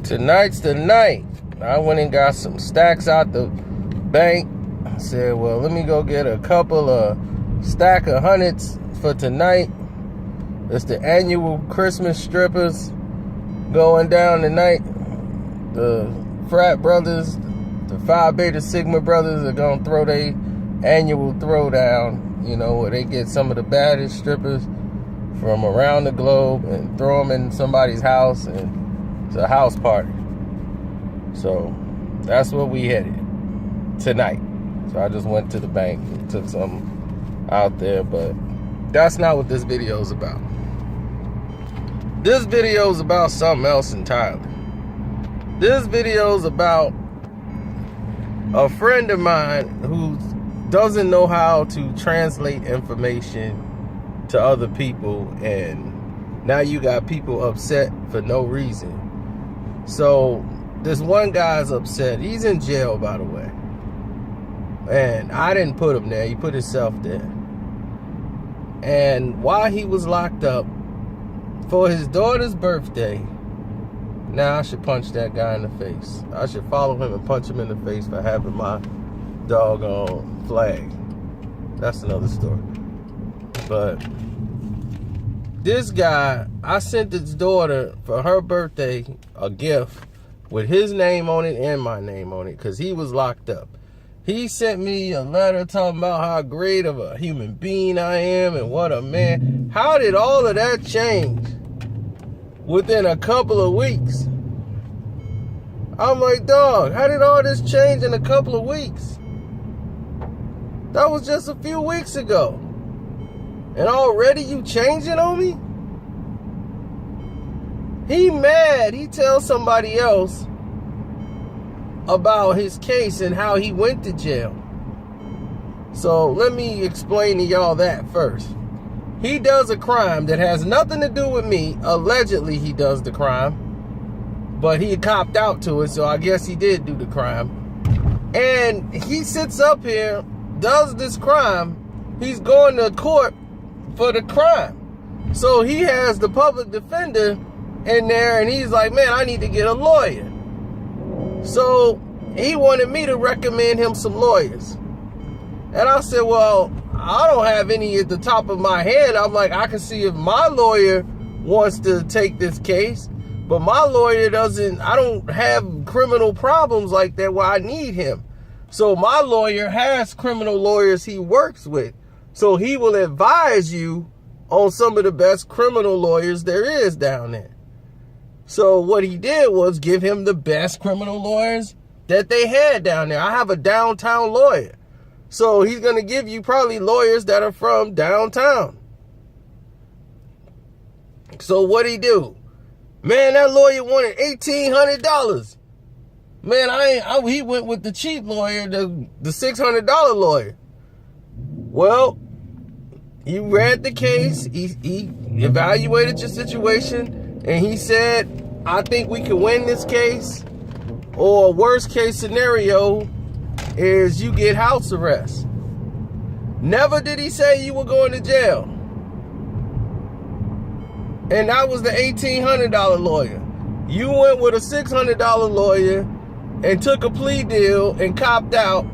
tonight's the night. I went and got some stacks out the bank. I said, well, let me go get a couple of stack of hundreds for tonight. It's the annual Christmas strippers going down tonight. The frat brothers, the Phi Beta Sigma brothers are gonna throw their annual throwdown, you know, where they get some of the baddest strippers from around the globe and throw them in somebody's house, and it's a house party. So that's what we headed tonight. So I just went to the bank and took some out there, but that's not what this video is about. This video is about something else entirely. This video is about a friend of mine who doesn't know how to translate information to other people, and now you got people upset for no reason. So this one guy's upset. He's in jail, by the way, and I didn't put him there. He put himself there. And while he was locked up for his daughter's birthday, now I should punch that guy in the face. I should follow him and punch him in the face for having my doggone flag. That's another story. But this guy, I sent his daughter for her birthday a gift with his name on it and my name on it, because he was locked up. He sent me a letter talking about how great of a human being I am and what a man. How did all of that change within a couple of weeks? I'm like, dog, how did all this change in a couple of weeks? That was just a few weeks ago. And already you changing on me? He mad. He tells somebody else about his case and how he went to jail. So let me explain to y'all that first. He does a crime that has nothing to do with me. Allegedly he does the crime, but he copped out to it, so I guess he did do the crime. And he sits up here, does this crime. He's going to court for the crime. So he has the public defender in there, and he's like, man, I need to get a lawyer. So he wanted me to recommend him some lawyers. And I said, well, I don't have any at the top of my head. I'm like, I can see if my lawyer wants to take this case, but my lawyer doesn't, I don't have criminal problems like that where I need him. So my lawyer has criminal lawyers he works with. So he will advise you on some of the best criminal lawyers there is down there. So what he did was give him the best criminal lawyers that they had down there. I have a downtown lawyer. So he's going to give you probably lawyers that are from downtown. So what'd he do? Man, that lawyer wanted $1,800. Man, he went with the cheap lawyer, the $600 lawyer. Well, he read the case, he evaluated your situation, and he said, I think we can win this case, or worst case scenario is you get house arrest. Never did he say you were going to jail. And that was the $1,800 lawyer. You went with a $600 lawyer and took a plea deal and copped out,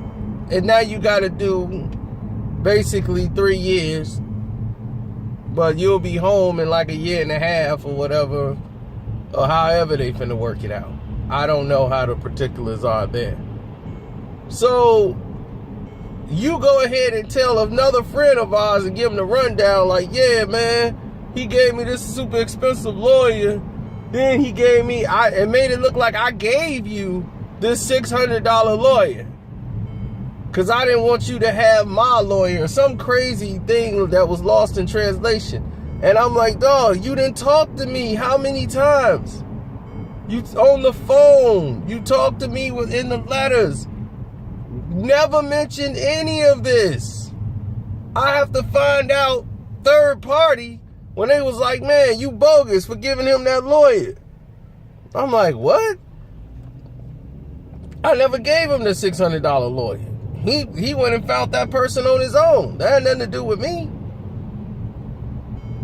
and now you got to do basically 3 years, but you'll be home in like a year and a half or whatever, or however they finna work it out. I don't know how the particulars are there. So you go ahead and tell another friend of ours and give him the rundown like, yeah, man, he gave me this super expensive lawyer. Then he gave me, it made it look like I gave you this $600 lawyer, because I didn't want you to have my lawyer, some crazy thing that was lost in translation. And I'm like, dog, you didn't talk to me how many times? You on the phone, you talked to me within the letters. Never mentioned any of this. I have to find out third party when they was like, man, you bogus for giving him that lawyer. I'm like, what? I never gave him the $600 lawyer. He went and found that person on his own. That had nothing to do with me.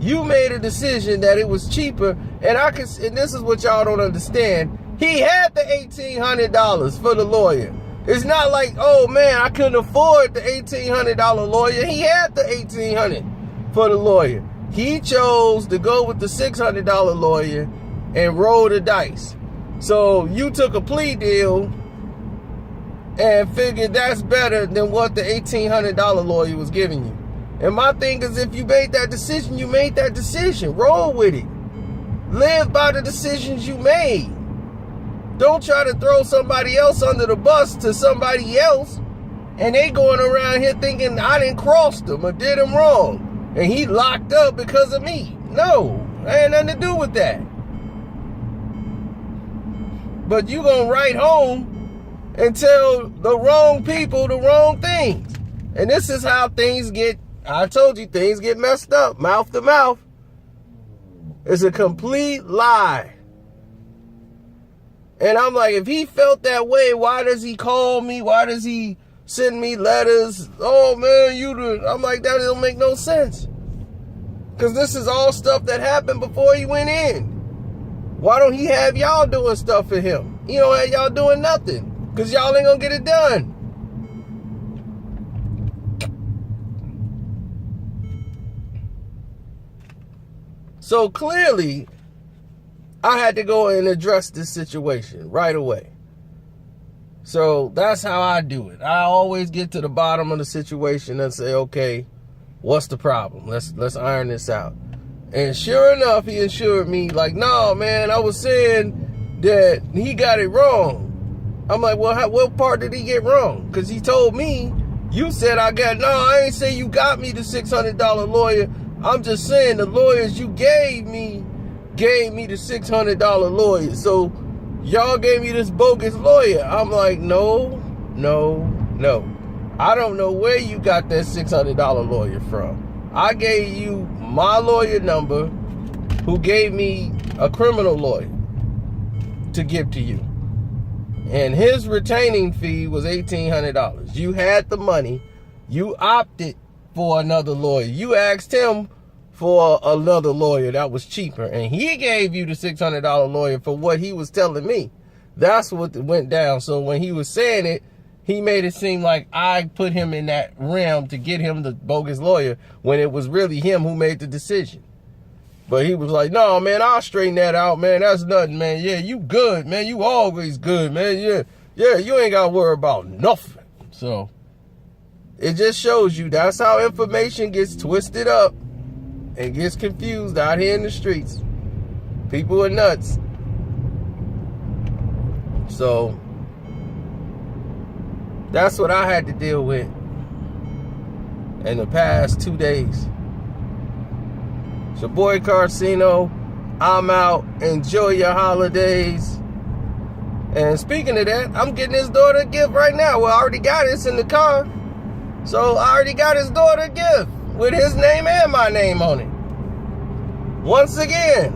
You made a decision that it was cheaper, and and this is what y'all don't understand. He had the $1,800 for the lawyer. It's not like, oh man, I couldn't afford the $1,800 lawyer. He had the $1,800 for the lawyer. He chose to go with the $600 lawyer and roll the dice. So you took a plea deal and figured that's better than what the $1,800 lawyer was giving you. And my thing is, if you made that decision, you made that decision. Roll with it. Live by the decisions you made. Don't try to throw somebody else under the bus to somebody else, and they going around here thinking I didn't cross them or did them wrong, and he locked up because of me. No, I ain't nothing to do with that. But you gonna write home and tell the wrong people the wrong things. And this is how things get, I told you, things get messed up, mouth to mouth. It's a complete lie. And I'm like, if he felt that way, why does he call me? Why does he send me letters? Oh man, I'm like, that don't make no sense. Because this is all stuff that happened before he went in. Why don't he have y'all doing stuff for him? He don't have y'all doing nothing. Because y'all ain't going to get it done. So clearly, I had to go and address this situation right away. So that's how I do it. I always get to the bottom of the situation and say, okay, what's the problem? Let's iron this out. And sure enough, he assured me like, no, man, I was saying that he got it wrong. I'm like, well, what part did he get wrong? Because he told me, you said I ain't say you got me the $600 lawyer. I'm just saying the lawyers you gave me the $600 lawyer. So y'all gave me this bogus lawyer. I'm like, no. I don't know where you got that $600 lawyer from. I gave you my lawyer number, who gave me a criminal lawyer to give to you. And his retaining fee was $1,800. You had the money. You opted for another lawyer. You asked him for another lawyer that was cheaper. And he gave you the $600 lawyer for what he was telling me. That's what went down. So when he was saying it, he made it seem like I put him in that realm to get him the bogus lawyer when it was really him who made the decision. But he was like, no, man, I'll straighten that out, man. That's nothing, man. Yeah, you good, man. You always good, man. Yeah, you ain't got to worry about nothing. So it just shows you that's how information gets twisted up and gets confused out here in the streets. People are nuts. So that's what I had to deal with in the past 2 days. It's your boy Karceno. I'm out. Enjoy your holidays. And speaking of that, I'm getting his daughter a gift right now. Well, I already got it. It's in the car. So I already got his daughter a gift with his name and my name on it. Once again,